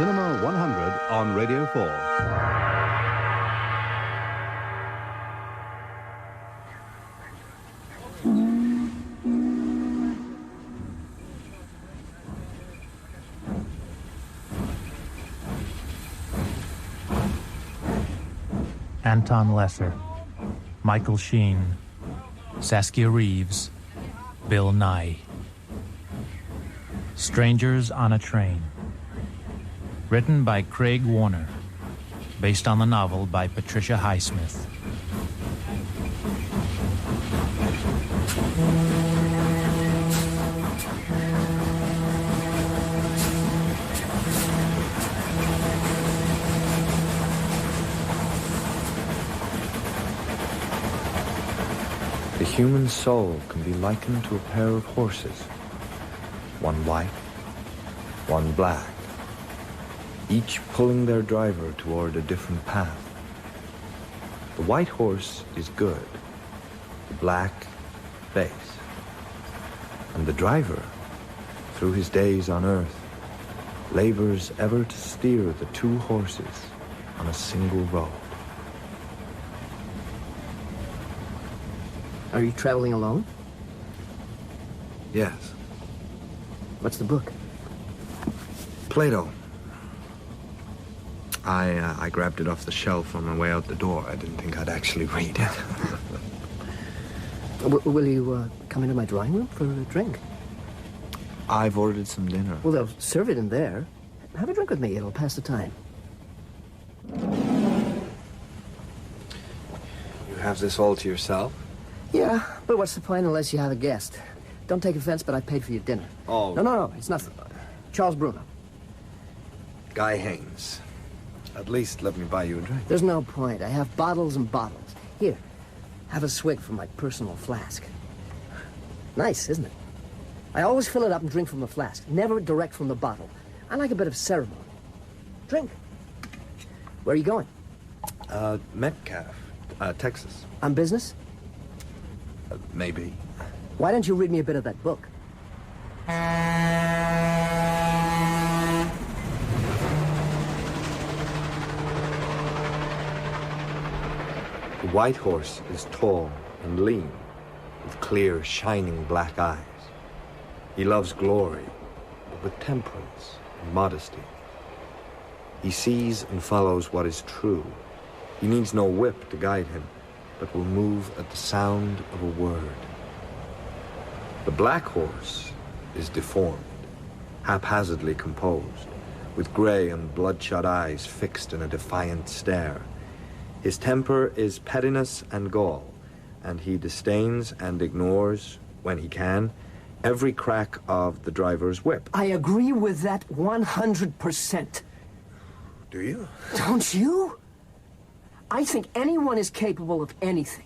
Cinema 100 on Radio 4. Anton Lesser, Michael Sheen, Saskia Reeves, Bill Nye. Strangers on a Train. Written by Craig Warner. Based on the novel by Patricia Highsmith. The human soul can be likened to a pair of horses, one white, one black, each pulling their driver toward a different path. The white horse is good, the black, base. And the driver, through his days on earth, labors ever to steer the two horses on a single road. Are you traveling alone? Yes. What's the book? Plato. I grabbed it off the shelf on my way out the door. I didn't think I'd actually read it. Will you come into my drawing room for a drink? I've ordered some dinner. Well, they'll serve it in there. Have a drink with me. It'll pass the time. You have this all to yourself? Yeah, but what's the point unless you have a guest? Don't take offense, but I paid for your dinner. Oh. No, it's nothing. Charles Bruno. Guy Haines. At least let me buy you a drink. There's no point. I have bottles and bottles. Here, have a swig from my personal flask. Nice, isn't it? I always fill it up and drink from the flask, never direct from the bottle. I like a bit of ceremony. Drink. Where are you going? Metcalf, Texas. On business? Maybe. Why don't you read me a bit of that book? The white horse is tall and lean, with clear, shining black eyes. He loves glory, but with temperance and modesty. He sees and follows what is true. He needs no whip to guide him, but will move at the sound of a word. The black horse is deformed, haphazardly composed, with gray and bloodshot eyes fixed in a defiant stare. His temper is pettiness and gall, and he disdains and ignores, when he can, every crack of the driver's whip. I agree with that 100%. Do you? Don't you? I think anyone is capable of anything.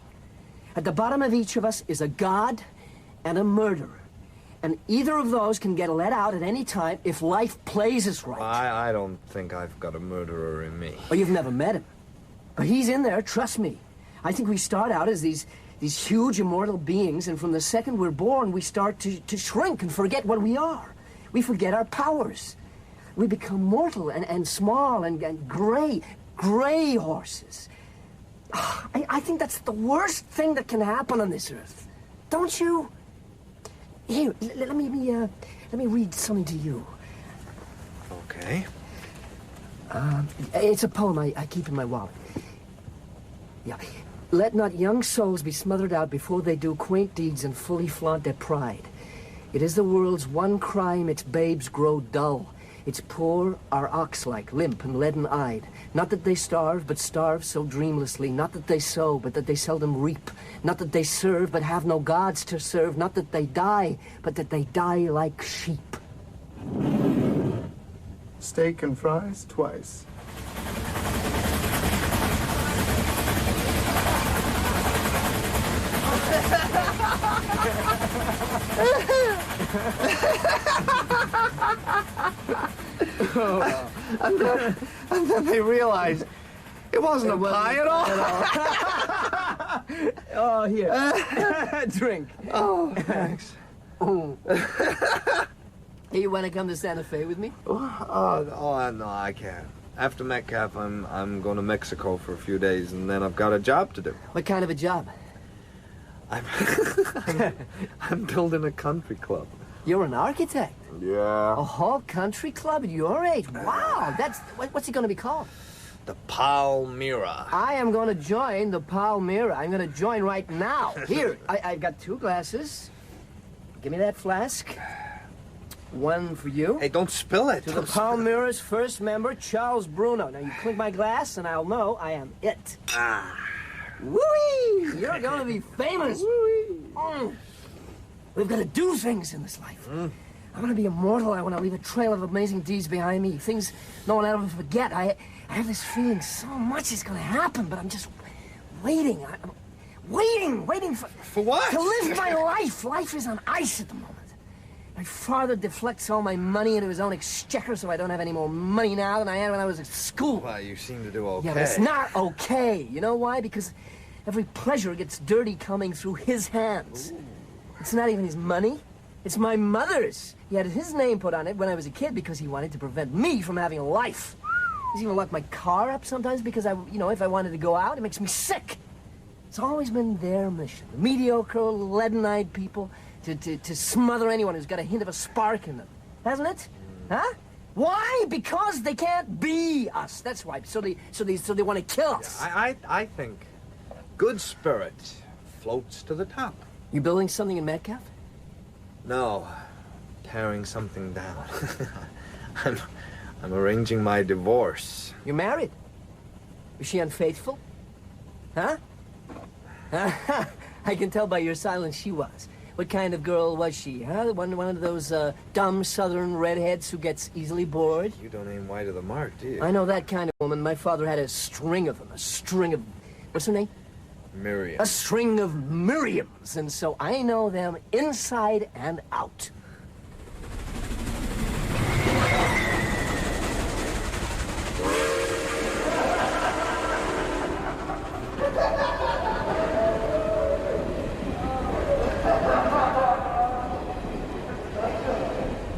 At the bottom of each of us is a god and a murderer. And either of those can get let out at any time if life plays us right. I don't think I've got a murderer in me. Oh, you've never met him. But he's in there, trust me. I think we start out as these huge immortal beings, and from the second we're born, we start to shrink and forget what we are. We forget our powers. We become mortal and small and gray horses. I think that's the worst thing that can happen on this earth. Don't you? Here, let me read something to you. Okay. It's a poem I keep in my wallet. Yeah. Let not young souls be smothered out before they do quaint deeds and fully flaunt their pride. It is the world's one crime its babes grow dull. Its poor are ox-like, limp and leaden-eyed. Not that they starve, but starve so dreamlessly. Not that they sow, but that they seldom reap. Not that they serve, but have no gods to serve. Not that they die, but that they die like sheep. Steak and fries twice. And then they realized it wasn't a pie at all. Oh, here. Drink. Oh, thanks. Hey, you want to come to Santa Fe with me? Oh, no, I can't. After Metcalf, I'm going to Mexico for a few days, and then I've got a job to do. What kind of a job? I'm building a country club. You're an architect. Yeah. A whole country club at your age? Wow, what's it going to be called? The Palmyra. I am going to join the Palmyra. I'm going to join right now. Here, I've got 2 glasses. Give me that flask. One for you. Hey, don't spill it. To the Palmyra's first member, Charles Bruno. Now, you clink my glass, and I'll know I am it. Woo-wee! You're going to be famous. We've got to do things in this life. I want to be immortal. I want to leave a trail of amazing deeds behind me. Things no one will ever forget. I have this feeling so much is going to happen, but I'm just waiting. I'm waiting for... For what? To live my life. Life is on ice at the moment. My father deflects all my money into his own exchequer, so I don't have any more money now than I had when I was at school. Well, you seem to do okay. Yeah, but it's not okay. You know why? Because every pleasure gets dirty coming through his hands. Ooh. It's not even his money. It's my mother's. He had his name put on it when I was a kid because he wanted to prevent me from having a life. He's even locked my car up sometimes because if I wanted to go out, it makes me sick. It's always been their mission. The mediocre, leaden-eyed people to smother anyone who's got a hint of a spark in them. Hasn't it? Huh? Why? Because they can't be us. That's why. So they want to kill us. Yeah, I think good spirit floats to the top. You building something in Metcalf? No, tearing something down. I'm arranging my divorce. You're married? Is she unfaithful? Huh? I can tell by your silence she was. What kind of girl was she, huh? One of those dumb southern redheads who gets easily bored? You don't aim wide of the mark, do you? I know that kind of woman. My father had a string of them. A string of... What's her name? Miriam. A string of Miriams. And so I know them inside and out.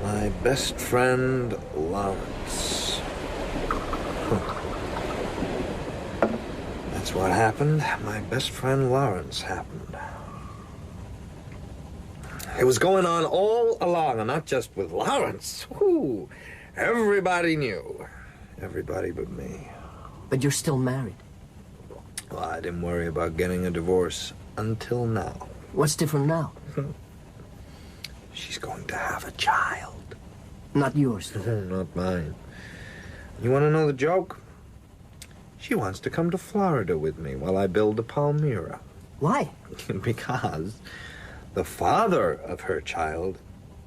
My best friend, Lawrence. That's what happened. My best friend, Lawrence, happened. It was going on all along, and not just with Lawrence. Whew. Everybody knew. Everybody but me. But you're still married. Well, I didn't worry about getting a divorce until now. What's different now? She's going to have a child. Not yours. Not mine. You want to know the joke? She wants to come to Florida with me while I build a Palmyra. Why? Because the father of her child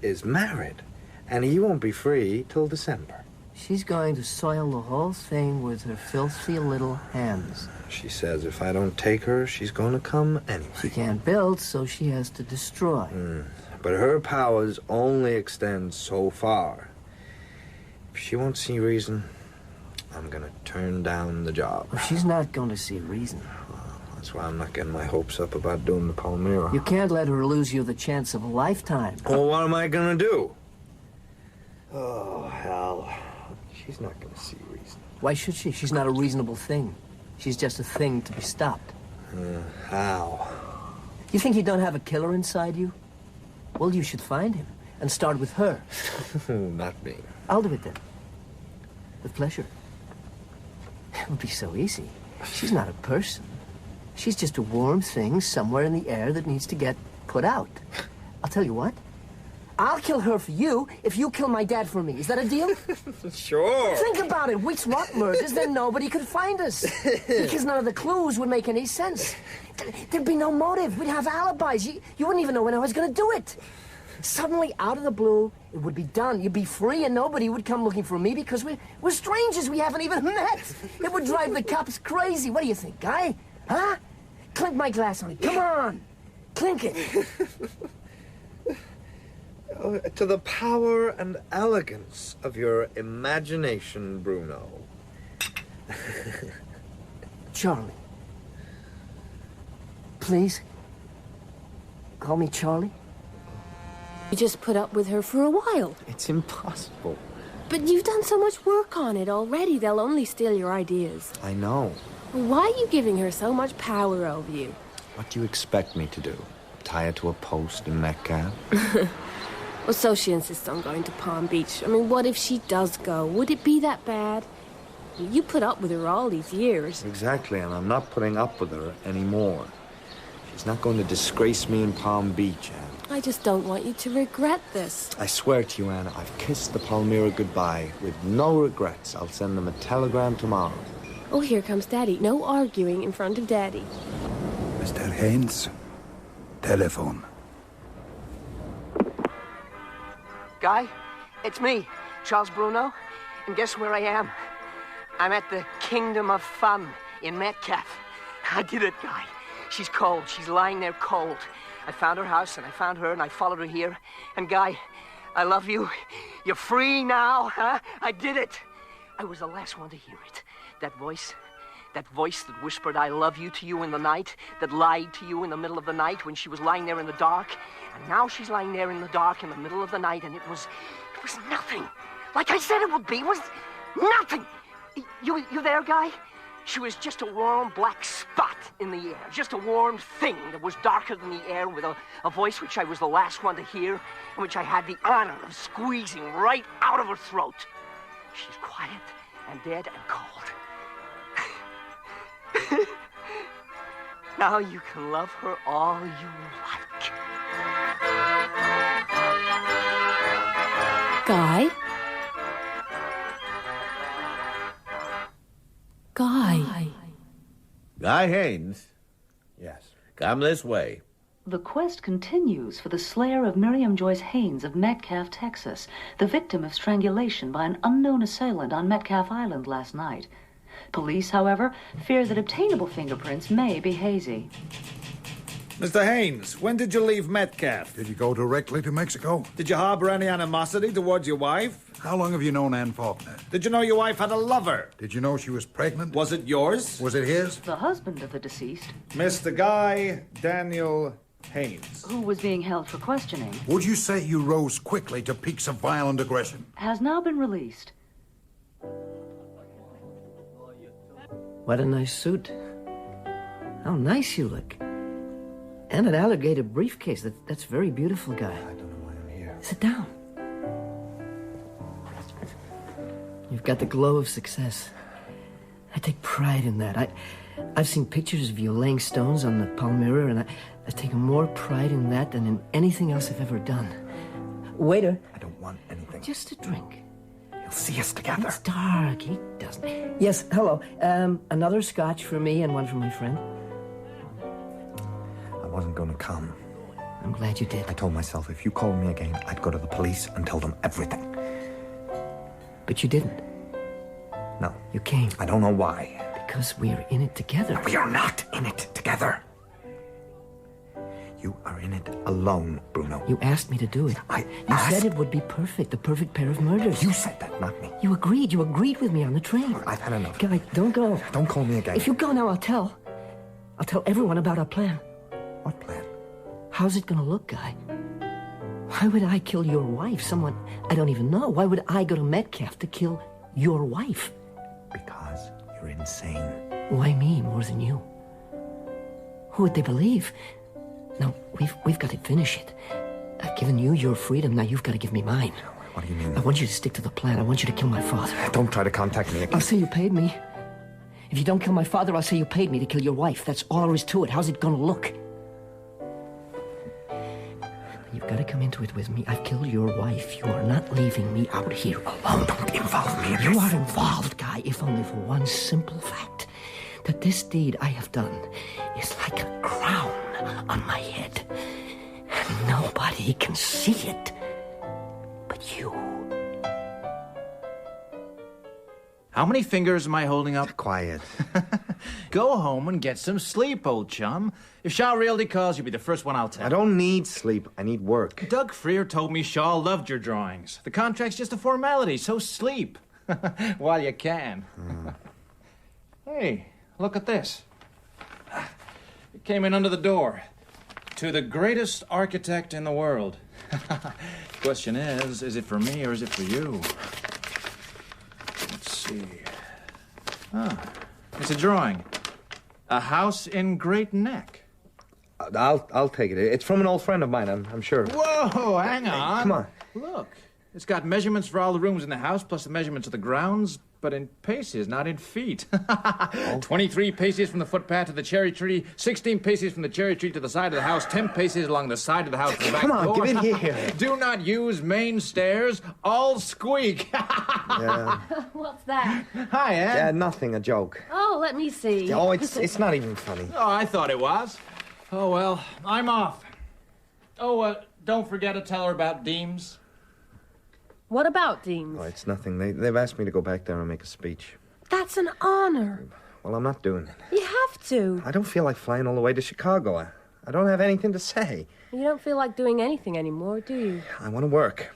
is married, and he won't be free till December. She's going to soil the whole thing with her filthy little hands. She says if I don't take her, she's going to come anyway. She can't build, so she has to destroy. But her powers only extend so far. If she won't see reason, I'm going to turn down the job. Well, she's not going to see reason. Well, that's why I'm not getting my hopes up about doing the Palmyra. You can't let her lose you the chance of a lifetime. Well, what am I going to do? Oh, hell. She's not going to see reason. Why should she? She's not a reasonable thing. She's just a thing to be stopped. How? You think you don't have a killer inside you? Well, you should find him and start with her. Not me. I'll do it then. With pleasure. It would be so easy. She's not a person. She's just a warm thing somewhere in the air that needs to get put out. I'll tell you what. I'll kill her for you if you kill my dad for me. Is that a deal? Sure. Think about it. We swap murders, then nobody could find us. Because none of the clues would make any sense. There'd be no motive. We'd have alibis. You wouldn't even know when I was going to do it. Suddenly, out of the blue, it would be done. You'd be free and nobody would come looking for me because we're strangers we haven't even met. It would drive the cops crazy. What do you think, guy? Huh? Clink my glass on it. Come on. Clink it. To the power and elegance of your imagination, Bruno. Charlie. Please. Call me Charlie. You just put up with her for a while. It's impossible. But you've done so much work on it already, they'll only steal your ideas. I know. Why are you giving her so much power over you? What do you expect me to do? Tie her to a post in Metcalf? Well, so she insists on going to Palm Beach. I mean, what if she does go? Would it be that bad? You put up with her all these years. Exactly, and I'm not putting up with her anymore. She's not going to disgrace me in Palm Beach, Anne. I just don't want you to regret this. I swear to you, Anna, I've kissed the Palmyra goodbye with no regrets. I'll send them a telegram tomorrow. Oh, here comes Daddy. No arguing in front of Daddy. Mr. Haines, telephone. Guy, it's me, Charles Bruno. And guess where I am? I'm at the Kingdom of Fun in Metcalf. I did it, Guy. She's cold. She's lying there cold. I found her house, and I found her, and I followed her here. And, Guy, I love you. You're free now, huh? I did it. I was the last one to hear it. That voice that whispered I love you to you in the night, that lied to you in the middle of the night when she was lying there in the dark. And now she's lying there in the dark in the middle of the night, and it was nothing. Like I said it would be. It was nothing. You there, Guy? She was just a warm black spot in the air, just a warm thing that was darker than the air, with a voice which I was the last one to hear, and which I had the honor of squeezing right out of her throat. She's quiet and dead and cold. Now you can love her all you like. Guy? Guy. Guy Haines, Yes. come this way. The quest continues for the slayer of Miriam Joyce Haines of Metcalf, Texas, the victim of strangulation by an unknown assailant on Metcalf Island last night. Police, however, fear that obtainable fingerprints may be hazy. Mr. Haines, when did you leave Metcalf? Did you go directly to Mexico? Did you harbor any animosity towards your wife? How long have you known Ann Faulkner? Did you know your wife had a lover? Did you know she was pregnant? Was it yours? Was it his? The husband of the deceased, Mr. Guy Daniel Haines. who was being held for questioning, Would you say you rose quickly to peaks of violent aggression? has now been released. What a nice suit. How nice you look. And an alligator briefcase. That's very beautiful, Guy. I don't know why I'm here. Sit down. You've got the glow of success. I take pride in that. I've seen pictures of you laying stones on the Palmyra, and I've taken more pride in that than in anything else I've ever done. Waiter. I don't want anything. Just a drink. He'll see us together. It's dark. He doesn't. Yes, hello. Another scotch for me and one for my friend. I wasn't going to come. I'm glad you did. I told myself if you called me again, I'd go to the police and tell them everything. But you didn't. No. You came. I don't know why. Because we're in it together. We are not in it together. You are in it alone, Bruno. You asked me to do it. You said it would be perfect, the perfect pair of murders. You said that, not me. You agreed with me on the train. I've had enough. Guy, don't go. Don't call me again. If you go now, I'll tell everyone about our plan. What plan? How's it gonna look, Guy? Why would I kill your wife? Someone I don't even know. Why would I go to Metcalf to kill your wife? Because you're insane. Why me more than you? Who would they believe? No, we've got to finish it. I've given you your freedom, now you've got to give me mine. What do you mean? I want you to stick to the plan. I want you to kill my father. Don't try to contact me again. I'll say you paid me. If you don't kill my father, I'll say you paid me to kill your wife. That's all there is to it. How's it gonna look? You've got to come into it with me. I've killed your wife. You are not leaving me out here alone. Don't involve me in You this. are involved, Guy, if only for one simple fact. That this deed I have done is like a crown on my head. And nobody can see it but you. How many fingers am I holding up? Quiet. Go home and get some sleep, old chum. If Shaw Realty calls, you'll be the first one I'll tell. I don't need sleep. I need work. Doug Freer told me Shaw loved your drawings. The contract's just a formality, so sleep. While you can. Hey, look at this. It came in under the door. to the greatest architect in the world. Question is it for me or is it for you? Let's see. It's a drawing. A house in Great Neck. I'll take it. It's from an old friend of mine, I'm sure. Whoa, hang on. Come on. Look, it's got measurements for all the rooms in the house, plus the measurements of the grounds, but in paces, not in feet. 23 paces from the footpath to the cherry tree, 16 paces from the cherry tree to the side of the house, 10 paces along the side of the house to the back door. Come on, give it here. Do not use main stairs, all squeak. Yeah. What's that? Hi, Ann. Yeah, nothing, a joke. Oh, let me see. Oh, it's not even funny. Oh, I thought it was. Oh, well, I'm off. Oh, don't forget to tell her about Deems. What about Deems? Oh, it's nothing. They've asked me to go back there and make a speech. That's an honor. Well, I'm not doing it. You have to. I don't feel like flying all the way to Chicago. I don't have anything to say. You don't feel like doing anything anymore, do you? I want to work.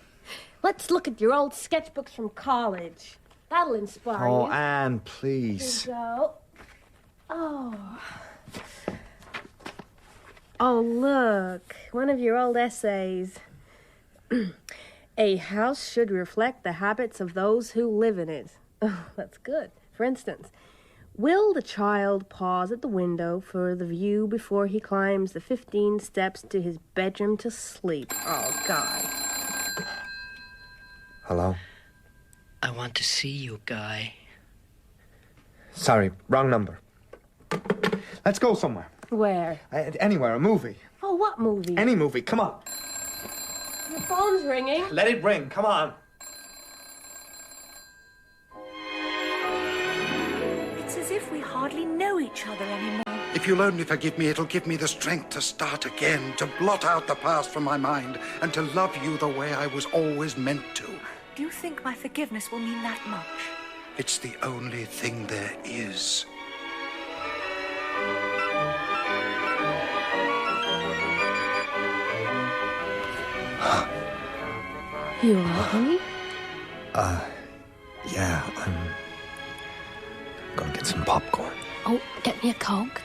Let's look at your old sketchbooks from college. That'll inspire you. Oh, Anne, please. Here you go. Oh. Oh, look. One of your old essays. A house should reflect the habits of those who live in it. Oh, that's good. For instance, will the child pause at the window for the view before he climbs the 15 steps to his bedroom to sleep? Oh, God. Hello? I want to see you, Guy. Sorry, wrong number. Let's go somewhere. Where? Anywhere, a movie. Oh, what movie? Any movie, come on. Your phone's ringing. Let it ring, come on. It's as if we hardly know each other anymore. If you'll only forgive me, it'll give me the strength to start again, to blot out the past from my mind, and to love you the way I was always meant to. Do you think my forgiveness will mean that much? It's the only thing there is. You all right, honey? Yeah, I'm gonna get some popcorn. Oh, get me a Coke.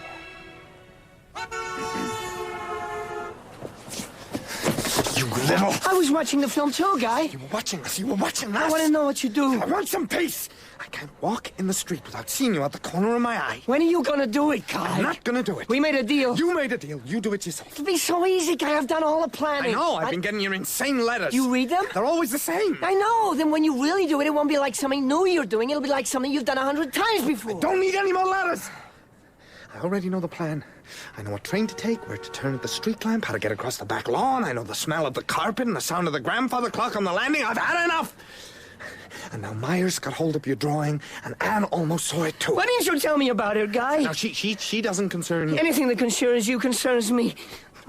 You little... I was watching the film too, Guy. You were watching us, you were watching us. I want to know what you do. I want some peace. I can't walk in the street without seeing you out the corner of my eye. When are you gonna do it, Guy? I'm not gonna do it. We made a deal. You made a deal. You do it yourself. It'll be so easy, Guy. I've done all the planning. I know. I've been getting your insane letters. You read them? They're always the same. I know. Then when you really do it, it won't be like something new you're doing. It'll be like something you've done 100 times before. I don't need any more letters. I already know the plan. I know what train to take, where to turn at the street lamp, how to get across the back lawn. I know the smell of the carpet and the sound of the grandfather clock on the landing. I've had enough. And now Myers got hold of your drawing, and Anne almost saw it too. Why didn't you tell me about it, Guy? Now, she doesn't concern you. Anything that concerns you concerns me.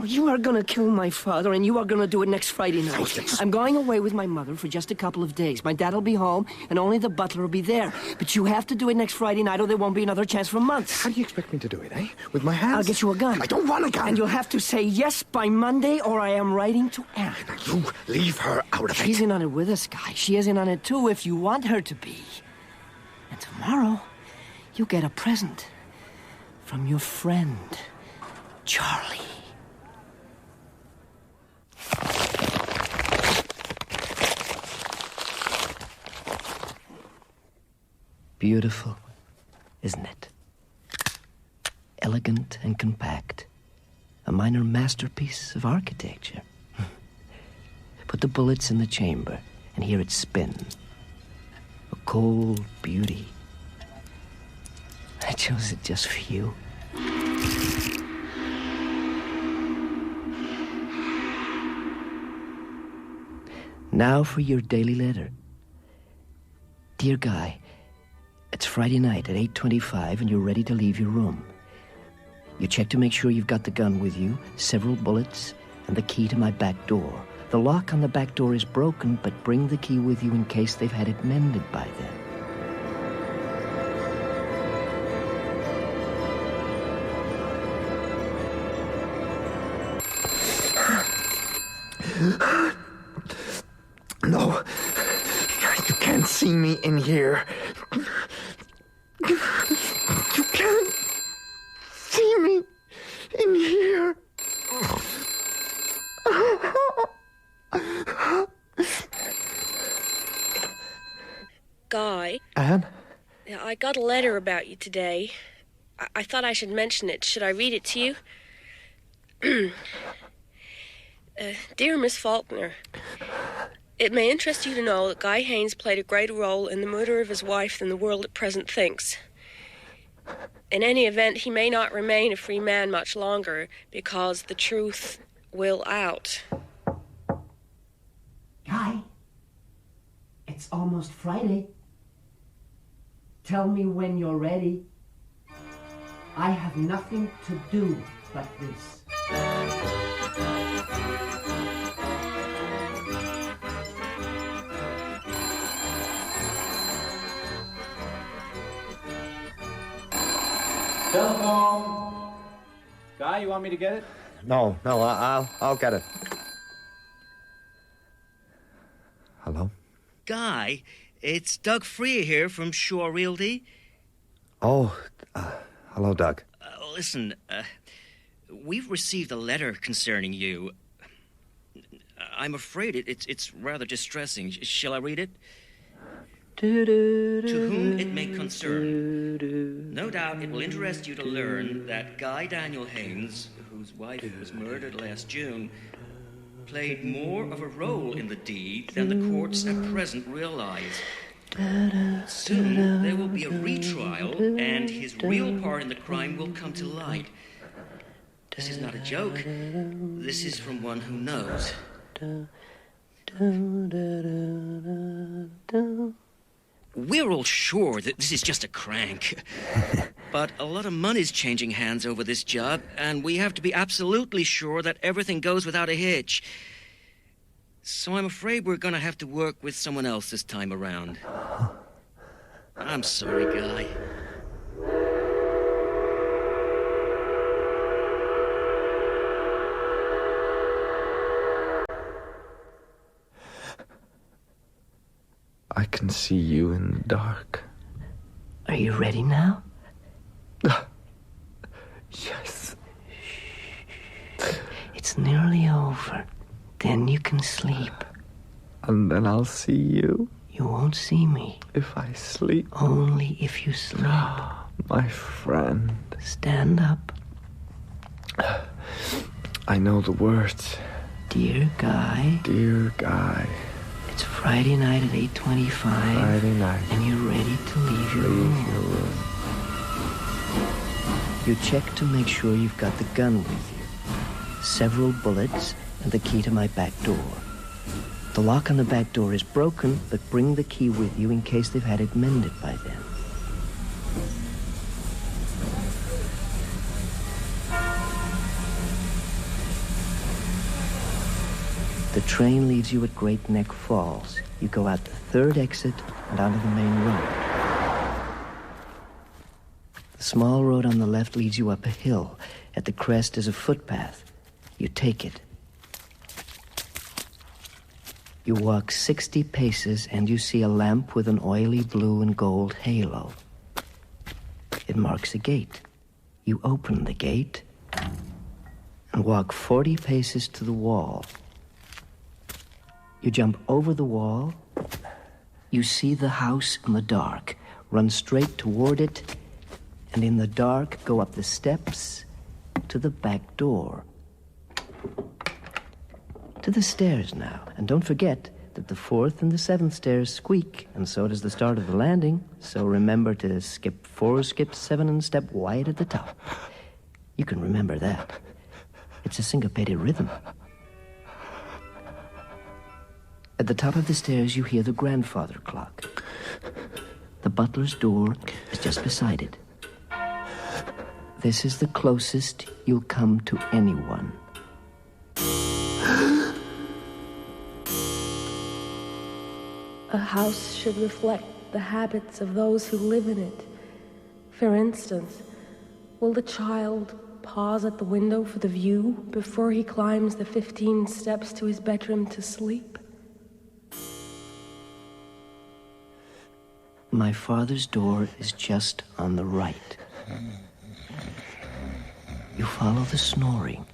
You are gonna kill my father, and you are gonna do it next Friday night. Oh, yes. I'm going away with my mother for just a couple of days. My dad will be home, and only the butler will be there. But you have to do it next Friday night, or there won't be another chance for months. How do you expect me to do it, eh? With my hands? I'll get you a gun. I don't want a gun. And you'll have to say yes by Monday, or I am writing to Anne. Now, you leave her out of it. She's in on it with us, Guy. She is in on it, too, if you want her to be. And tomorrow, you get a present from your friend, Charlie. Beautiful, isn't it? Elegant and compact. A minor masterpiece of architecture. Put the bullets in the chamber and hear it spin. A cold beauty. I chose it just for you. Now for your daily letter. Dear Guy, it's Friday night at 8:25 and you're ready to leave your room. You check to make sure you've got the gun with you, several bullets, and the key to my back door. The lock on the back door is broken, but bring the key with you in case they've had it mended by then. No, you can't see me in here. You can't see me in here. I got a letter about you today. I thought I should mention it. Should I read it to you? Dear Miss Faulkner, it may interest you to know that Guy Haines played a greater role in the murder of his wife than the world at present thinks. In any event, he may not remain a free man much longer because the truth will out. Guy, it's almost Friday. Tell me when you're ready. I have nothing to do but this. Telephone. Guy, you want me to get it? No, I'll get it. Hello? Guy, it's Doug Freer here from Shore Realty. Oh, hello, Doug. Listen, we've received a letter concerning you. I'm afraid it's rather distressing. Shall I read it? To whom it may concern. No doubt it will interest you to learn that Guy Daniel Haines, whose wife was murdered last June, played more of a role in the deed than the courts at present realize. Soon there will be a retrial, and his real part in the crime will come to light. This is not a joke. This is from one who knows. We're all sure that this is just a crank. But a lot of money's changing hands over this job, and we have to be absolutely sure that everything goes without a hitch. So I'm afraid we're going to have to work with someone else this time around. I'm sorry, Guy. I can see you in the dark. Are you ready now? Yes. It's nearly over. Then you can sleep. And then I'll see you. You won't see me. If I sleep. Only if you sleep. My friend. Stand up. I know the words. Dear Guy. Dear Guy. It's Friday night at 8:25. Friday night. And you're ready to leave your room. You check to make sure you've got the gun with you. Several bullets and the key to my back door. The lock on the back door is broken, but bring the key with you in case they've had it mended by then. The train leaves you at Great Neck Falls. You go out the third exit and onto the main road. The small road on the left leads you up a hill. At the crest is a footpath. You take it. You walk 60 paces and you see a lamp with an oily blue and gold halo. It marks a gate. You open the gate and walk 40 paces to the wall. You jump over the wall. You see the house in the dark. Run straight toward it, and in the dark go up the steps to the back door. To the stairs now. And don't forget that the 4th and the 7th stairs squeak, and so does the start of the landing. So remember to skip 4, skip 7, and step wide at the top. You can remember that. It's a syncopated rhythm. At the top of the stairs, you hear the grandfather clock. The butler's door is just beside it. This is the closest you'll come to anyone. A house should reflect the habits of those who live in it. For instance, will the child pause at the window for the view before he climbs the 15 steps to his bedroom to sleep? My father's door is just on the right. You follow the snoring.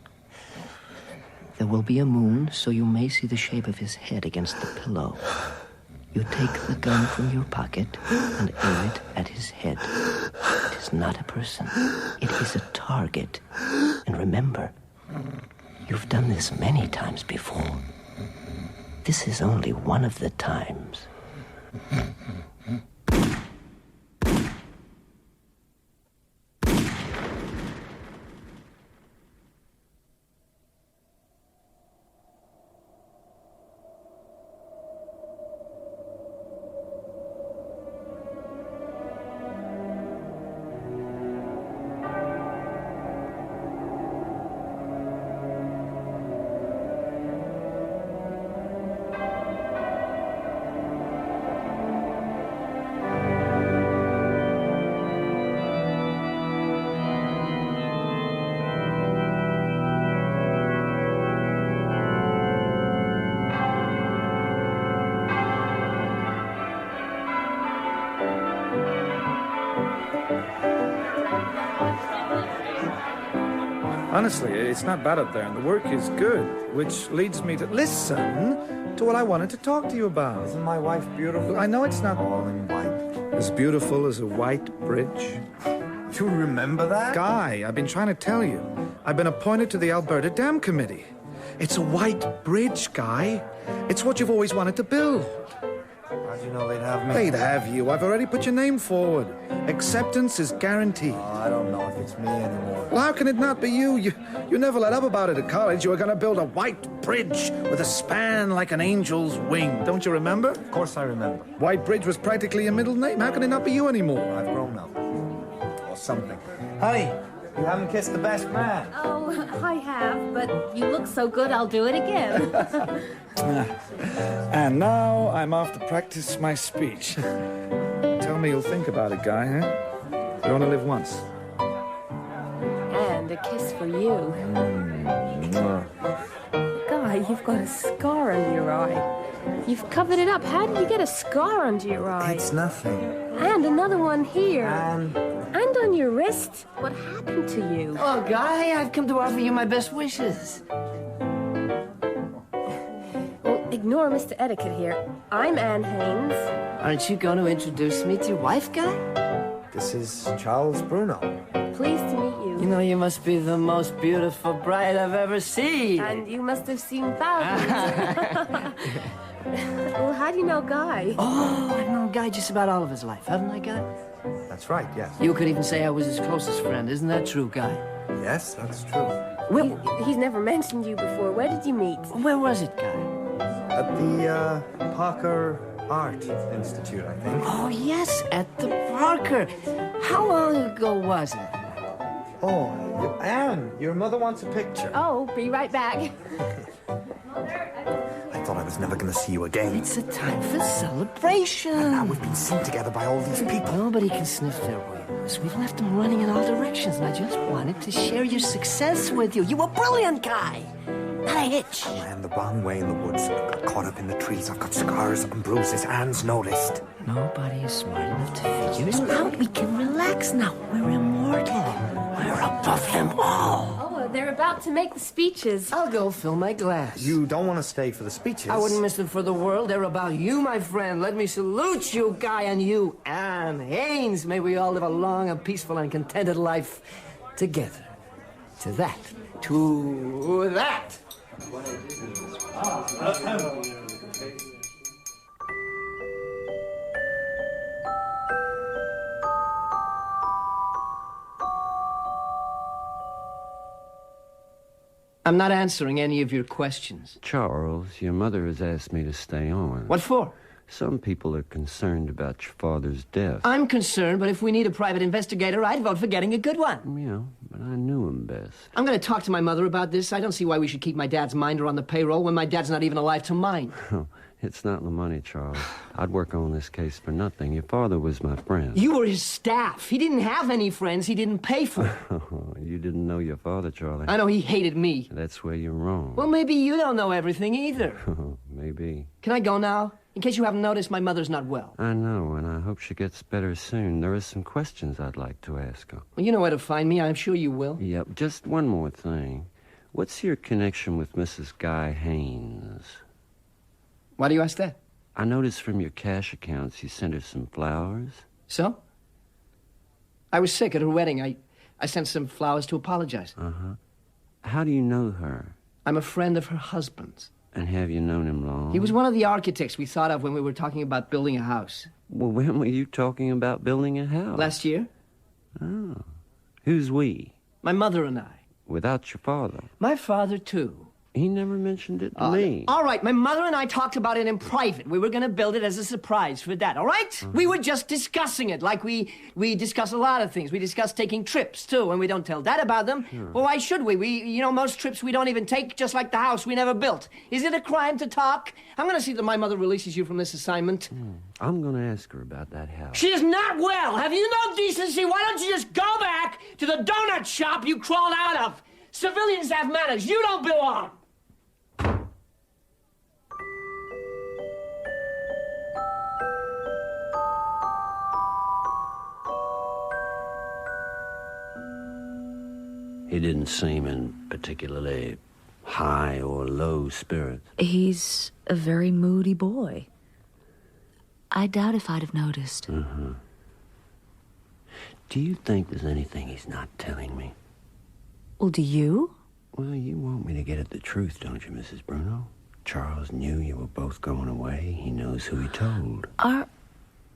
There will be a moon, so you may see the shape of his head against the pillow. You take the gun from your pocket and aim it at his head. It is not a person. It is a target. And remember, you've done this many times before. This is only one of the times. Honestly, it's not bad up there, and the work is good, which leads me to listen to what I wanted to talk to you about. Isn't my wife beautiful? I know it's not all in white. As beautiful as a white bridge. Do you remember that? Guy, I've been trying to tell you. I've been appointed to the Alberta Dam Committee. It's a white bridge, Guy. It's what you've always wanted to build. How'd you know they'd have me? They'd have you. I've already put your name forward. Acceptance is guaranteed. Oh, I don't know if it's me anymore. Well, how can it not be you? You never let up about it at college. You were going to build a white bridge with a span like an angel's wing. Don't you remember? Of course I remember. White Bridge was practically your middle name. How can it not be you anymore? I've grown up. Or something. Honey, you haven't kissed the best man. Oh, I have, but you look so good, I'll do it again. And now I'm off to practice my speech. Tell me you'll think about it, Guy, huh? You only live once. And a kiss for you. Guy, you've got a scar under your eye. You've covered it up. How did you get a scar under your eye? It's nothing. And another one here. And on your wrist. What happened to you? Oh, Guy, I've come to offer you my best wishes. Well, ignore Mr. Etiquette here. I'm Anne Haines. Aren't you going to introduce me to your wife, Guy? this is Charles Bruno. Pleased to meet you. You know, you must be the most beautiful bride I've ever seen. And you must have seen thousands. Well, how do you know Guy? Oh, I've known Guy just about all of his life, haven't I, Guy? That's right, yes. You could even say I was his closest friend. Isn't that true, Guy? Yes, that's true. He's never mentioned you before. Where did you meet? Where was it, Guy? At the Parker Art Institute, I think. Oh, yes, at the Parker. How long ago was it? Oh, Anne, your mother wants a picture. Oh, be right back. I thought I was never going to see you again. It's a time for celebration. And now we've been seen together by all these people. Nobody can sniff their wheels. We've left them running in all directions, and I just wanted to share your success with you. You were brilliant, Guy. Not a hitch. I ran the wrong way in the woods. Got caught up in the trees. I've got scars and bruises. Anne's noticed. Nobody is smart enough to figure it out. We can relax now. We're immortal. We're above them all. Oh, they're about to make the speeches. I'll go fill my glass. You don't want to stay for the speeches? I wouldn't miss them for the world. They're about you, my friend. Let me salute you, Guy, and you, Anne Haines. May we all live a long and peaceful and contented life together. To that. To that. I'm not answering any of your questions. Charles, your mother has asked me to stay on. What for? Some people are concerned about your father's death. I'm concerned, but if we need a private investigator, I'd vote for getting a good one. Yeah, but I knew him best. I'm going to talk to my mother about this. I don't see why we should keep my dad's minder on the payroll when my dad's not even alive to mind. It's not the money, Charles. I'd work on this case for nothing. Your father was my friend. You were his staff. He didn't have any friends he didn't pay for. You didn't know your father, Charlie. I know he hated me. That's where you're wrong. Well, maybe you don't know everything either. Maybe. Can I go now? In case you haven't noticed, my mother's not well. I know, and I hope she gets better soon. There are some questions I'd like to ask her. Well, you know where to find me. I'm sure you will. Yep, just one more thing. What's your connection with Mrs. Guy Haines? Why do you ask that? I noticed from your cash accounts you sent her some flowers. So? I was sick at her wedding. I sent some flowers to apologize. Uh-huh. How do you know her? I'm a friend of her husband's. And have you known him long? He was one of the architects we thought of when we were talking about building a house. Well, when were you talking about building a house? Last year. Oh. Who's we? My mother and I. Without your father? My father, too. He never mentioned it to me. All right, my mother and I talked about it in private. We were going to build it as a surprise for Dad, all right? We were just discussing it, like we discuss a lot of things. We discuss taking trips, too, and we don't tell Dad about them. Sure. Well, why should we? Most trips we don't even take, just like the house we never built. Is it a crime to talk? I'm going to see that my mother releases you from this assignment. I'm going to ask her about that house. She is not well. Have you no decency? Why don't you just go back to the donut shop you crawled out of? Civilians have manners. You don't belong. He didn't seem in particularly high or low spirits. He's a very moody boy. I doubt if I'd have noticed. Uh-huh. Do you think there's anything he's not telling me? Well, do you? Well, you want me to get at the truth, don't you, Mrs. Bruno? Charles knew you were both going away. He knows who he told. Are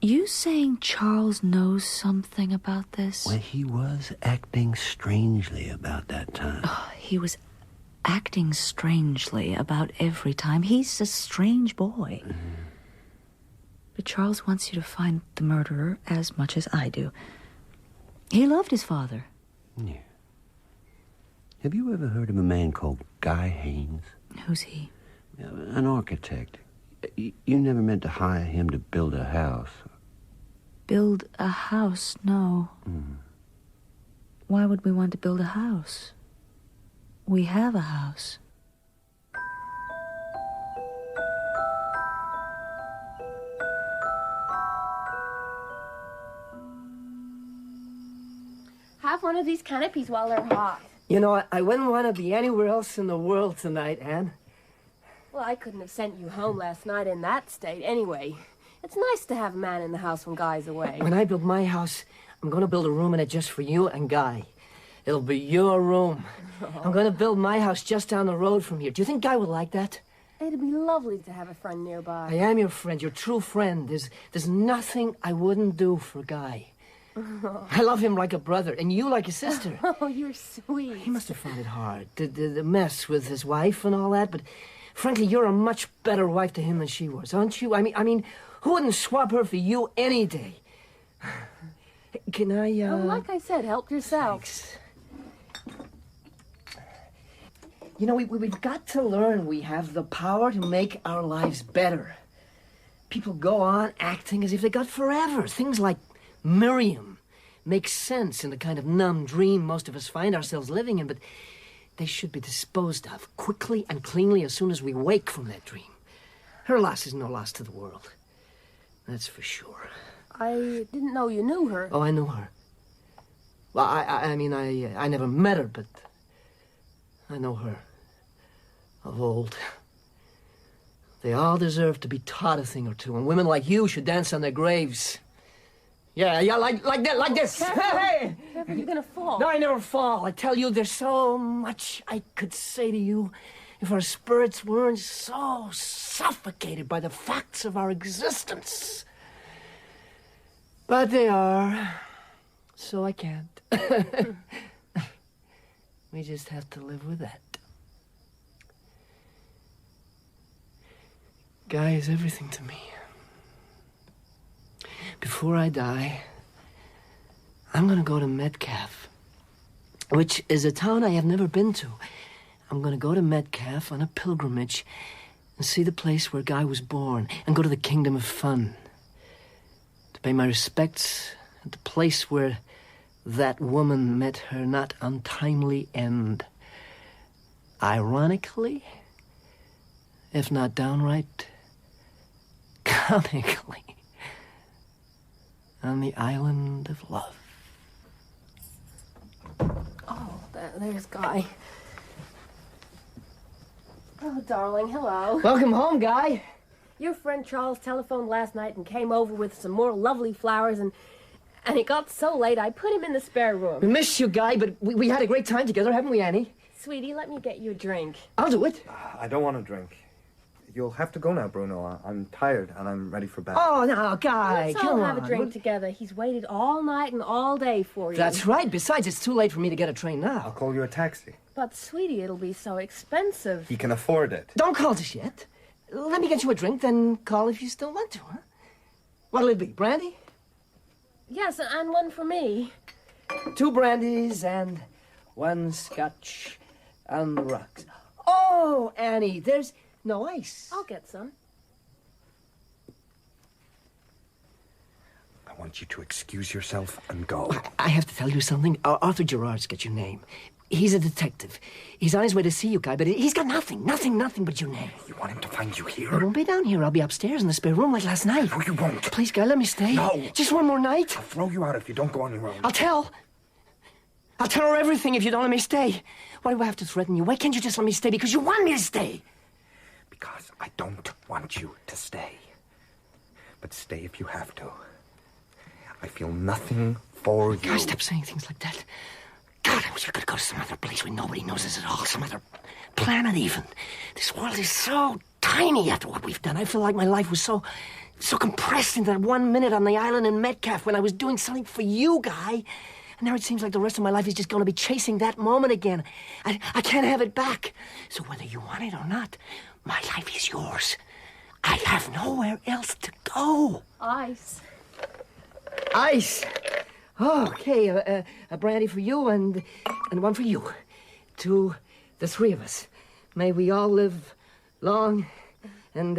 you saying Charles knows something about this? Well, he was acting strangely about that time. Oh, he was acting strangely about every time. He's a strange boy. But Charles wants you to find the murderer as much as I do. He loved his father. Yeah. Have you ever heard of a man called Guy Haines? Who's he? An architect. You never meant to hire him to build a house. Build a house? No. Why would we want to build a house? We have a house. Have one of these canopies while they're hot. You know, I wouldn't want to be anywhere else in the world tonight, Anne. Well, I couldn't have sent you home last night in that state anyway. It's nice to have a man in the house when Guy's away. When I build my house, I'm going to build a room in it just for you and Guy. It'll be your room. I'm going to build my house just down the road from here. Do you think Guy would like that? It'd be lovely to have a friend nearby. I am your friend, your true friend. There's nothing I wouldn't do for Guy. I love him like a brother, and you like a sister. Oh, you're sweet. He must have found it hard, the mess with his wife and all that, but frankly, you're a much better wife to him than she was, aren't you? I mean, who wouldn't swap her for you any day? Can I, like I said, help yourself. Thanks. You know, we've got to learn we have the power to make our lives better. People go on acting as if they got forever. Things like Miriam make sense in the kind of numb dream most of us find ourselves living in, but they should be disposed of quickly and cleanly as soon as we wake from that dream. Her loss is no loss to the world. That's for sure. I didn't know you knew her. Oh, I knew her. Well, I mean, I never met her, but I know her of old. They all deserve to be taught a thing or two, and women like you should dance on their graves. Yeah, like that, like this. Careful. Hey! Careful, you're gonna fall. No, I never fall. I tell you, there's so much I could say to you if our spirits weren't so suffocated by the facts of our existence. But they are, so I can't. We just have to live with that. Guy is everything to me. Before I die, I'm gonna go to Metcalfe, which is a town I have never been to. I'm gonna go to Metcalfe on a pilgrimage and see the place where Guy was born and go to the Kingdom of Fun to pay my respects at the place where that woman met her not untimely end. Ironically, if not downright comically. On the island of love. Oh, there's Guy. Oh, darling, hello. Welcome home, Guy. Your friend Charles telephoned last night and came over with some more lovely flowers, and it got so late I put him in the spare room. We miss you, Guy, but we had a great time together, haven't we, Annie? Sweetie, let me get you a drink. I'll do it. I don't want to drink. You'll have to go now, Bruno. I'm tired and I'm ready for bed. Oh, now, Guy, Let's come all on. have a drink together. He's waited all night and all day for you. That's right. Besides, it's too late for me to get a train now. I'll call you a taxi. But, sweetie, it'll be so expensive. He can afford it. Don't call just yet. Let me get you a drink, then call if you still want to, huh? What'll it be, brandy? Yes, and one for me. 2 brandies and 1 scotch on the rocks. Oh, Annie, there's no ice. I'll get some. I want you to excuse yourself and go. I have to tell you something. Arthur Gerard's got your name. He's a detective. He's on his way to see you, Guy, but he's got nothing but your name. You want him to find you here? I won't be down here. I'll be upstairs in the spare room like last night. No, you won't. Please, Guy, let me stay. No. Just one more night. I'll throw you out if you don't go on your own. I'll tell her everything if you don't let me stay. Why do I have to threaten you? Why can't you just let me stay? Because you want me to stay. Because I don't want you to stay. But stay if you have to. I feel nothing for you. Guy, stop saying things like that. God, I wish I could go to some other place where nobody knows us at all. Some other planet, even. This world is so tiny after what we've done. I feel like my life was so compressed into that 1 minute on the island in Metcalf when I was doing something for you, Guy. And now it seems like the rest of my life is just going to be chasing that moment again. I can't have it back. So whether you want it or not, my life is yours. I have nowhere else to go. Ice. Ice. Oh, okay, a brandy for you and one for you. To the 3 of us. May we all live long and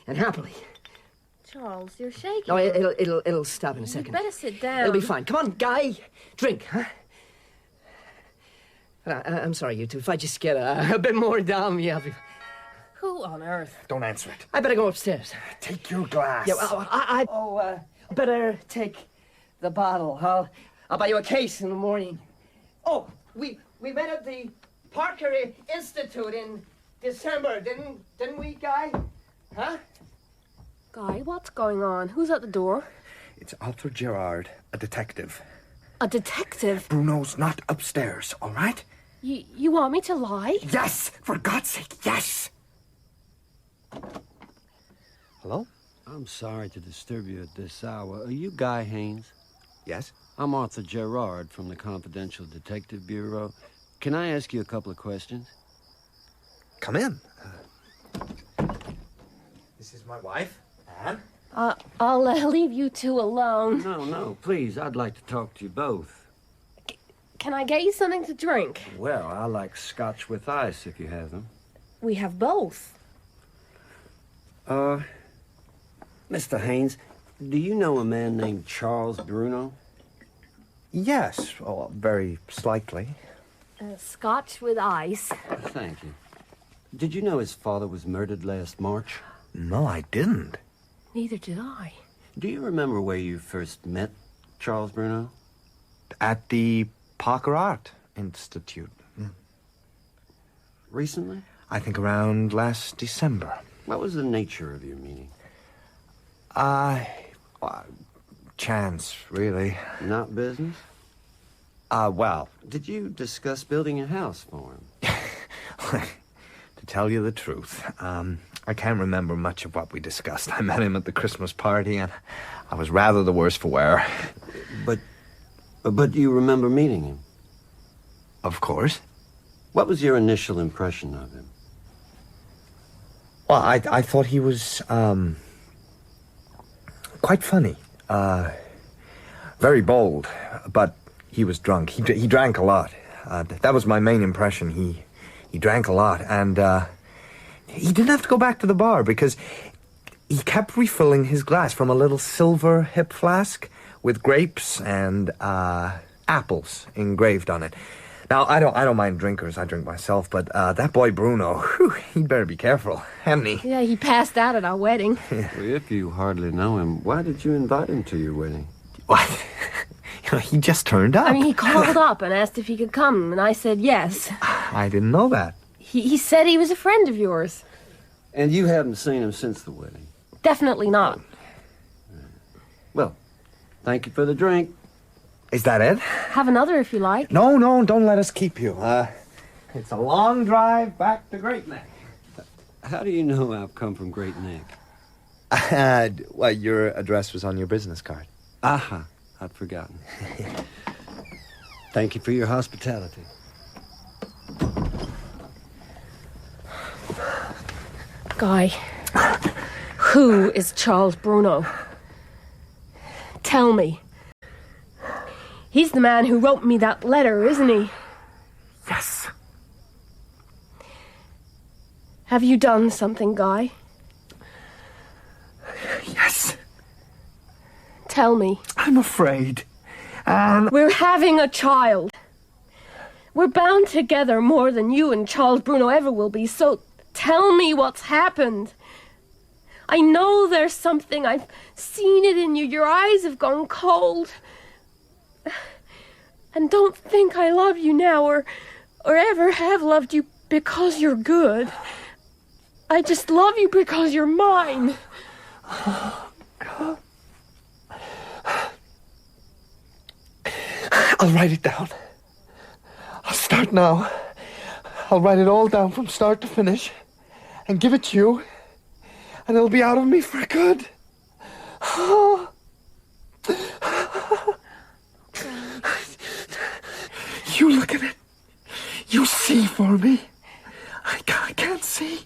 happily. Charles, you're shaking. No, it'll stop in a second. You better sit down. It'll be fine. Come on, Guy. Drink, huh? I'm sorry, you two. If I just get a bit more down me, I'll be... Who on earth? Don't answer it. I better go upstairs. Take your glass. Yeah, I better take the bottle. I'll buy you a case in the morning. Oh, we met at the Parker Institute in December, didn't we, Guy? Huh? Guy, what's going on? Who's at the door? It's Alfred Gerard, a detective. A detective? Bruno's not upstairs, all right? You want me to lie? Yes! For God's sake, yes! Hello? I'm sorry to disturb you at this hour. Are you Guy Haines? Yes? I'm Arthur Gerard from the Confidential Detective Bureau. Can I ask you a couple of questions? Come in. This is my wife, Anne. I'll leave you two alone. No, please. I'd like to talk to you both. Can I get you something to drink? Well, I like scotch with ice if you have them. We have both. Mr. Haines, do you know a man named Charles Bruno? Yes, very slightly. Scotch with ice. Thank you. Did you know his father was murdered last March? No, I didn't. Neither did I. Do you remember where you first met Charles Bruno? At the Parker Art Institute. Recently? I think around last December. What was the nature of your meeting? Chance, really. Not business? Well. Did you discuss building a house for him? To tell you the truth, I can't remember much of what we discussed. I met him at the Christmas party, and I was rather the worse for wear. But you remember meeting him? Of course. What was your initial impression of him? Well, I thought he was, quite funny. Very bold, but he was drunk. He drank a lot. That was my main impression. He drank a lot, and he didn't have to go back to the bar because he kept refilling his glass from a little silver hip flask with grapes and apples engraved on it. Now, I don't mind drinkers. I drink myself, but that boy Bruno, he'd better be careful, hadn't he? Yeah, he passed out at our wedding. Well, if you hardly know him, why did you invite him to your wedding? What? He just turned up. I mean, he called up and asked if he could come, and I said yes. I didn't know that. He said he was a friend of yours. And you haven't seen him since the wedding? Definitely not. Well, thank you for the drink. Is that it? Have another if you like. No, don't let us keep you. It's a long drive back to Great Neck. How do you know I've come from Great Neck? Well, your address was on your business card. Aha, I'd forgotten. Thank you for your hospitality. Guy, who is Charles Bruno? Tell me. He's the man who wrote me that letter, isn't he? Yes. Have you done something, Guy? Yes. Tell me. I'm afraid. And we're having a child. We're bound together more than you and Charles Bruno ever will be, so tell me what's happened. I know there's something. I've seen it in you. Your eyes have gone cold. And don't think I love you now or ever have loved you because you're good. I just love you because you're mine. Oh, God. I'll write it down. I'll start now. I'll write it all down from start to finish and give it to you, and it'll be out of me for good. You look at it. You see for me. I can't see.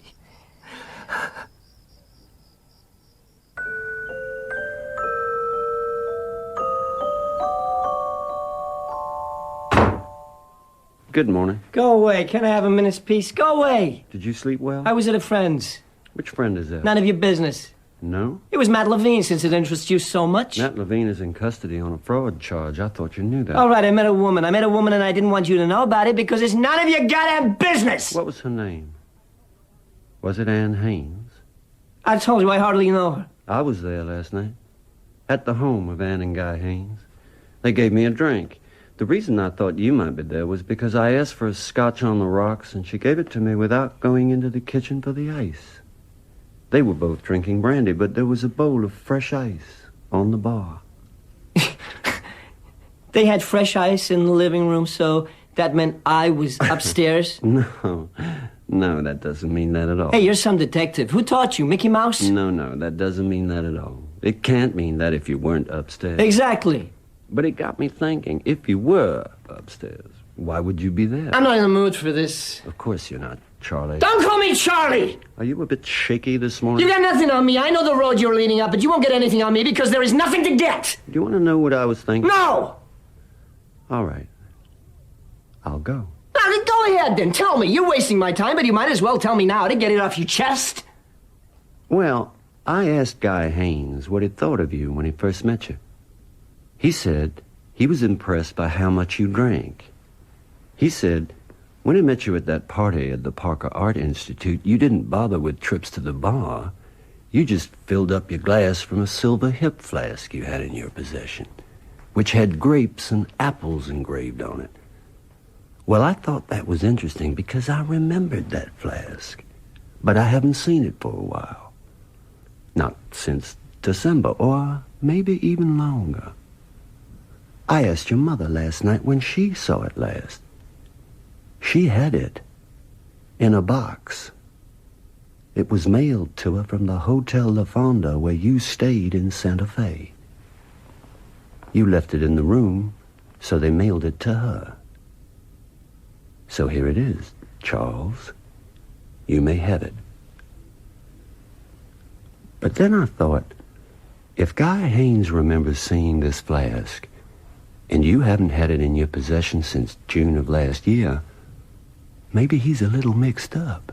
Good morning. Go away. Can I have a minute's peace? Go away. Did you sleep well? I was at a friend's. Which friend is that? None of your business. No? It was Matt Levine, since it interests you so much. Matt Levine is in custody on a fraud charge. I thought you knew that. All right, I met a woman and I didn't want you to know about it because it's none of your goddamn business. What was her name? Was it Ann Haines? I told you I hardly know her. I was there last night. At the home of Ann and Guy Haines. They gave me a drink. The reason I thought you might be there was because I asked for a scotch on the rocks, and she gave it to me without going into the kitchen for the ice. They were both drinking brandy, but there was a bowl of fresh ice on the bar. They had fresh ice in the living room, so that meant I was upstairs? No, that doesn't mean that at all. Hey, you're some detective. Who taught you, Mickey Mouse? No, that doesn't mean that at all. It can't mean that if you weren't upstairs. Exactly. But it got me thinking, if you were upstairs, why would you be there? I'm not in the mood for this. Of course you're not, Charlie. Don't call me Charlie! Are you a bit shaky this morning? You got nothing on me. I know the road you're leading up, but you won't get anything on me because there is nothing to get. Do you want to know what I was thinking? No! All right. I'll go. Now, then go ahead, then. Tell me. You're wasting my time, but you might as well tell me now to get it off your chest. Well, I asked Guy Haines what he thought of you when he first met you. He said he was impressed by how much you drank. He said when he met you at that party at the Parker Art Institute, you didn't bother with trips to the bar. You just filled up your glass from a silver hip flask you had in your possession, which had grapes and apples engraved on it. Well, I thought that was interesting because I remembered that flask, but I haven't seen it for a while. Not since December, or maybe even longer. I asked your mother last night when she saw it last. She had it in a box. It was mailed to her from the Hotel La Fonda where you stayed in Santa Fe. You left it in the room, so they mailed it to her. So here it is, Charles. You may have it. But then I thought, if Guy Haines remembers seeing this flask, and you haven't had it in your possession since June of last year, maybe he's a little mixed up.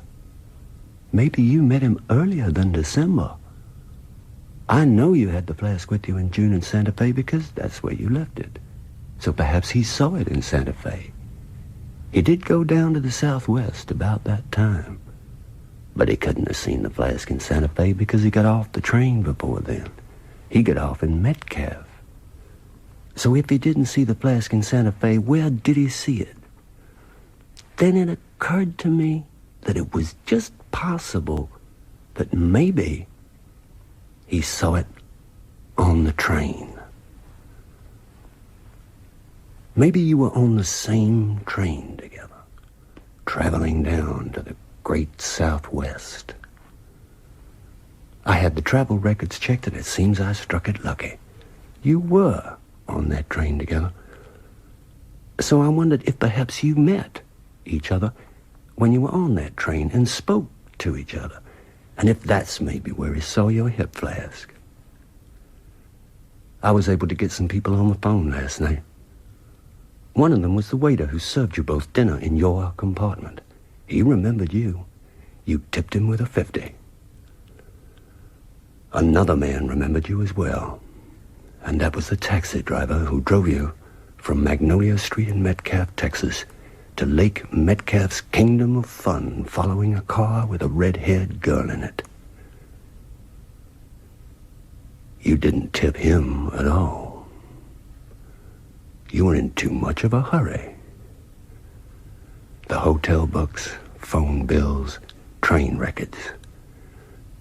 Maybe you met him earlier than December. I know you had the flask with you in June in Santa Fe because that's where you left it. So perhaps he saw it in Santa Fe. He did go down to the Southwest about that time. But he couldn't have seen the flask in Santa Fe because he got off the train before then. He got off in Metcalf. So if he didn't see the flask in Santa Fe, where did he see it? Then it occurred to me that it was just possible that maybe he saw it on the train. Maybe you were on the same train together, traveling down to the great Southwest. I had the travel records checked, and it seems I struck it lucky. You were on that train together. So I wondered if perhaps you met each other when you were on that train and spoke to each other, and if that's maybe where he saw your hip flask. I was able to get some people on the phone last night. One of them was the waiter who served you both dinner in your compartment. He remembered you. You tipped him with a 50. Another man remembered you as well, and that was the taxi driver who drove you from Magnolia Street in Metcalf, Texas, to Lake Metcalf's Kingdom of Fun, following a car with a red-haired girl in it. You didn't tip him at all. You were in too much of a hurry. The hotel books, phone bills, train records,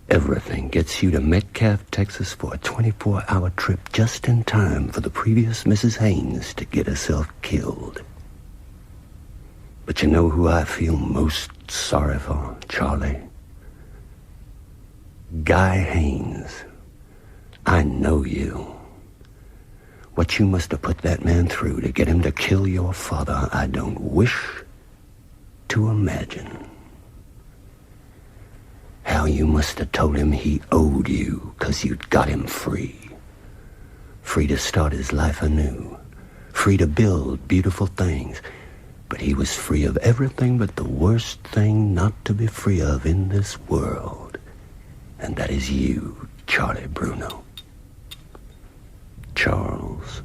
everything gets you to Metcalf, Texas for a 24-hour trip just in time for the previous Mrs. Haines to get herself killed. But you know who I feel most sorry for, Charlie? Guy Haines. I know you. What you must have put that man through to get him to kill your father, I don't wish to imagine. How you must have told him he owed you 'cause you'd got him free. Free to start his life anew. Free to build beautiful things. But he was free of everything but the worst thing not to be free of in this world. And that is you, Charlie Bruno. Charles.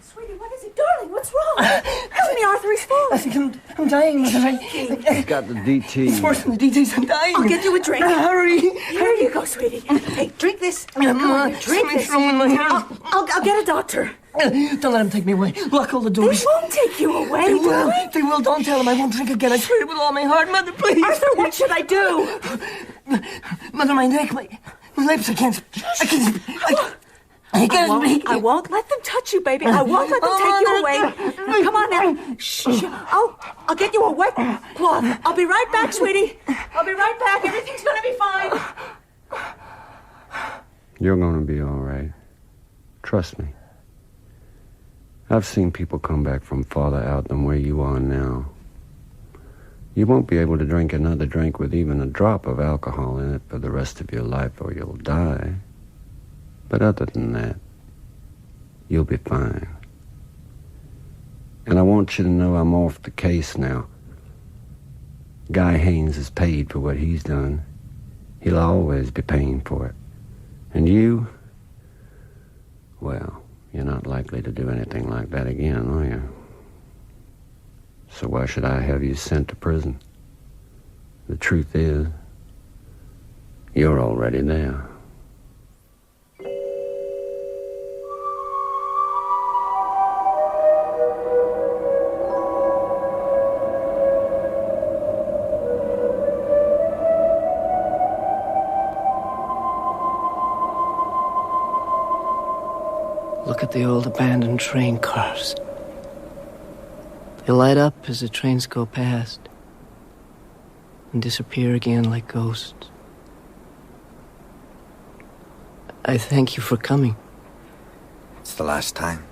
Sweetie, what is it? Darling, what's wrong? Tell me, Arthur, he's falling. I think I'm dying, Mother. He's got the DT. It's worse than the DTs. I'm dying. I'll get you a drink. Hurry. Here you go, sweetie. Hey, drink this. Come on, drink this. Wrong in my hair. I'll get a doctor. Don't let him take me away. Lock all the They doors. won't take you away, They will. darling. They will. Don't tell him. I won't drink again. I swear it with all my heart. Mother, please. Arthur, what should I do? Mother, my neck, my lips. I can't speak. I won't let them touch you, baby. I won't let them take you away. Now, come on now. Shh. I'll get you a wet cloth. I'll be right back, sweetie. I'll be right back. Everything's gonna be fine. You're gonna be all right. Trust me. I've seen people come back from farther out than where you are now. You won't be able to drink another drink with even a drop of alcohol in it for the rest of your life, or you'll die. But other than that, you'll be fine. And I want you to know I'm off the case now. Guy Haines is paid for what he's done. He'll always be paying for it. And you, well, you're not likely to do anything like that again, are you? So why should I have you sent to prison? The truth is, you're already there. Look at the old abandoned train cars. They light up as the trains go past and disappear again like ghosts. I thank you for coming. It's the last time.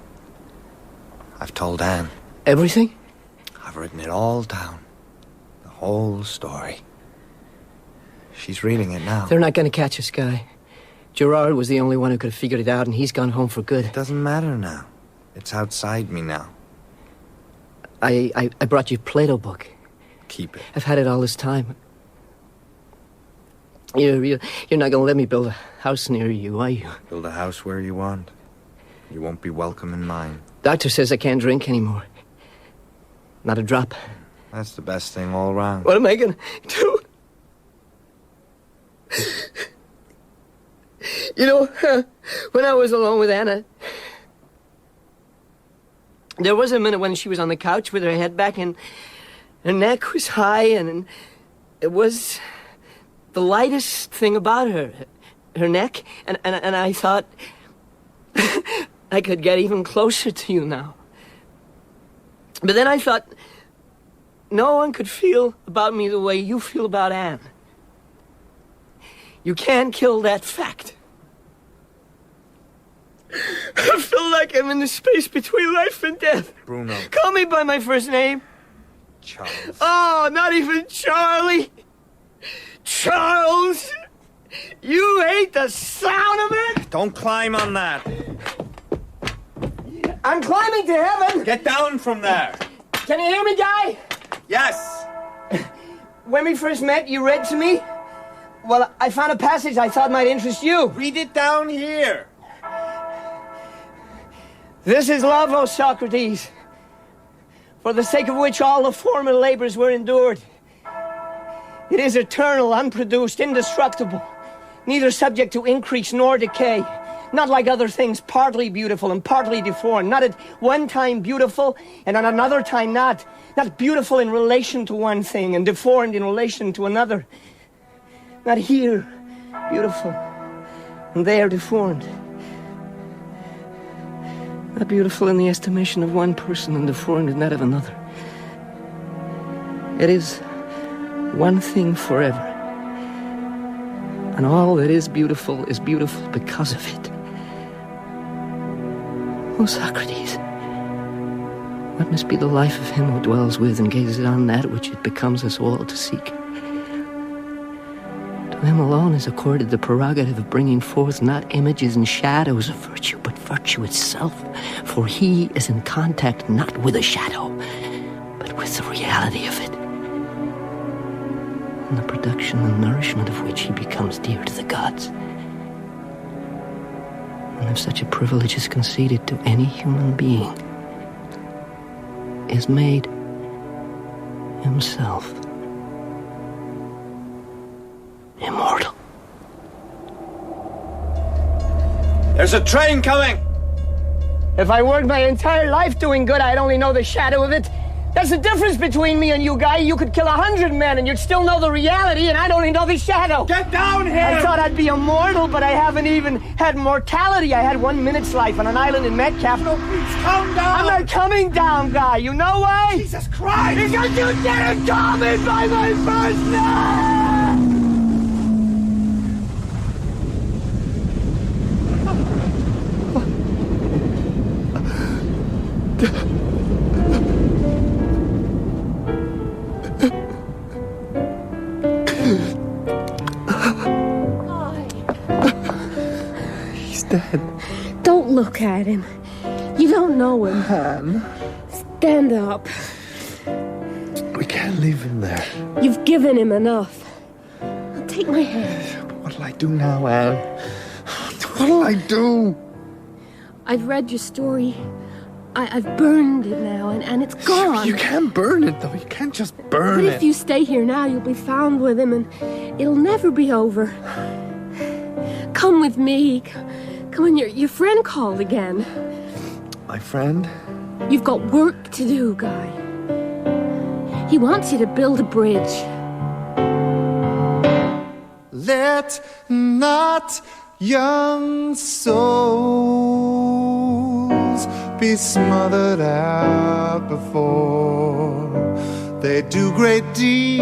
I've told Anne. Everything? I've written it all down. The whole story. She's reading it now. They're not going to catch us, Guy. Gerard was the only one who could have figured it out, and he's gone home for good. It doesn't matter now. It's outside me now. I brought you a Plato book. Keep it. I've had it all this time. You're not going to let me build a house near you, are you? Build a house where you want. You won't be welcome in mine. Doctor says I can't drink anymore. Not a drop. That's the best thing all around. What am I going to do? You know, when I was alone with Anna. There was a minute when she was on the couch with her head back and her neck was high, and it was the lightest thing about her neck, and I thought I could get even closer to you now. But then I thought no one could feel about me the way you feel about Anne. You can't kill that fact. I feel like I'm in the space between life and death. Bruno. Call me by my first name. Charles. Oh, not even Charlie. Charles. You hate the sound of it? Don't climb on that. I'm climbing to heaven. Get down from there. Can you hear me, Guy? Yes. When we first met, you read to me. Well, I found a passage I thought might interest you. Read it down here. This is love, O Socrates, for the sake of which all the former labors were endured. It is eternal, unproduced, indestructible, neither subject to increase nor decay, not like other things, partly beautiful and partly deformed, not at one time beautiful and at another time not beautiful in relation to one thing and deformed in relation to another, not here beautiful and there deformed. Not beautiful in the estimation of one person and deformed in that of another. It is one thing forever. And all that is beautiful because of it. O Socrates, what must be the life of him who dwells with and gazes on that which it becomes us all to seek? To him alone is accorded the prerogative of bringing forth not images and shadows of virtue, but virtue itself. For he is in contact not with a shadow, but with the reality of it. And the production and nourishment of which he becomes dear to the gods. And if such a privilege is conceded to any human being, is made himself immortal. There's a train coming! If I worked my entire life doing good, I'd only know the shadow of it. That's the difference between me and you, Guy. You could kill 100 men and you'd still know the reality, and I'd only know the shadow. Get down here! I thought I'd be immortal, but I haven't even had mortality. I had 1 minute's life on an island in Metcalf. No, please, calm down! I'm not coming down, Guy. You know why? Jesus Christ! Because you didn't call me by my first name! He's dead. Don't look at him. You don't know him. Anne. Stand up. We can't leave him there. You've given him enough. Now take my hand. But what'll I do now, Anne? What'll I do? I've read your story. I've burned it now, and it's gone. You can't burn it, though. You can't just burn But it. if you stay here now, you'll be found with him, and it'll never be over. Come with me. Come on, your friend called again. My friend? You've got work to do, Guy. He wants you to build a bridge. Let not young souls be smothered out before they do great deeds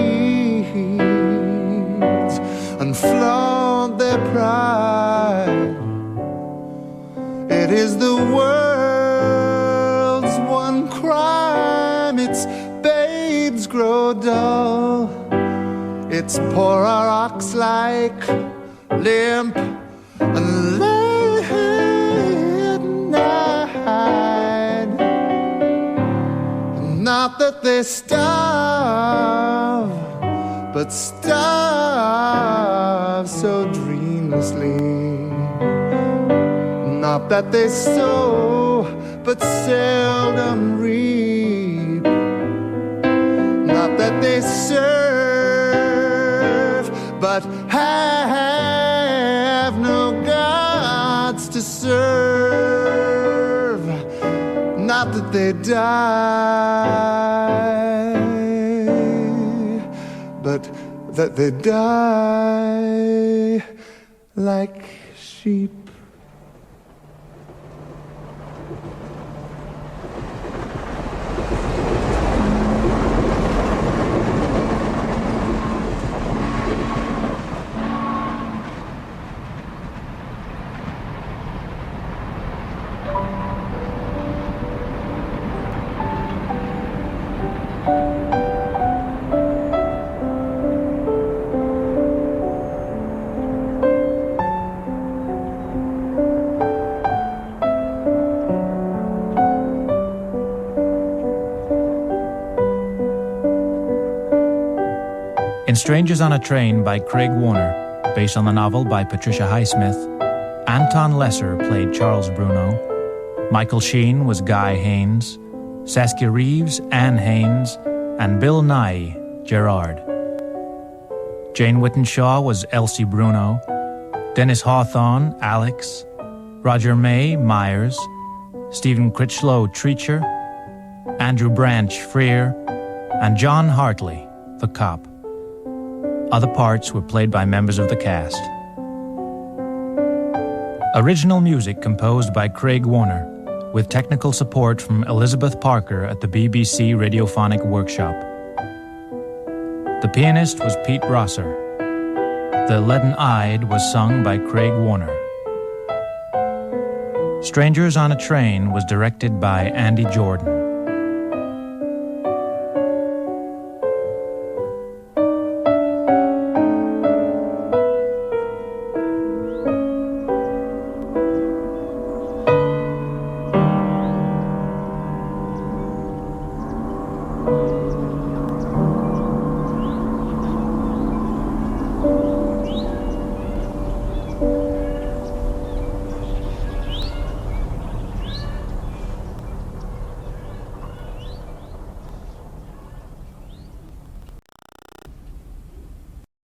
and flaunt their pride. It is the world's one crime. Its babes grow dull. Its poor ox like limp and late-night. Not that they starve, but starve so dreamlessly. Not that they sow, but seldom reap. Not that they serve, but have no gods to serve. not that they die, but that they die like sheep. In Strangers on a Train by Craig Warner, based on the novel by Patricia Highsmith, Anton Lesser played Charles Bruno, Michael Sheen was Guy Haines, Saskia Reeves, Anne Haines, and Bill Nye, Gerard. Jane Whittenshaw was Elsie Bruno, Dennis Hawthorne, Alex, Roger May, Myers, Stephen Critchlow, Treacher, Andrew Branch, Freer, and John Hartley, the cop. Other parts were played by members of the cast. Original music composed by Craig Warner, with technical support from Elizabeth Parker at the BBC Radiophonic Workshop. The pianist was Pete Rosser. The Leaden-Eyed was sung by Craig Warner. Strangers on a Train was directed by Andy Jordan.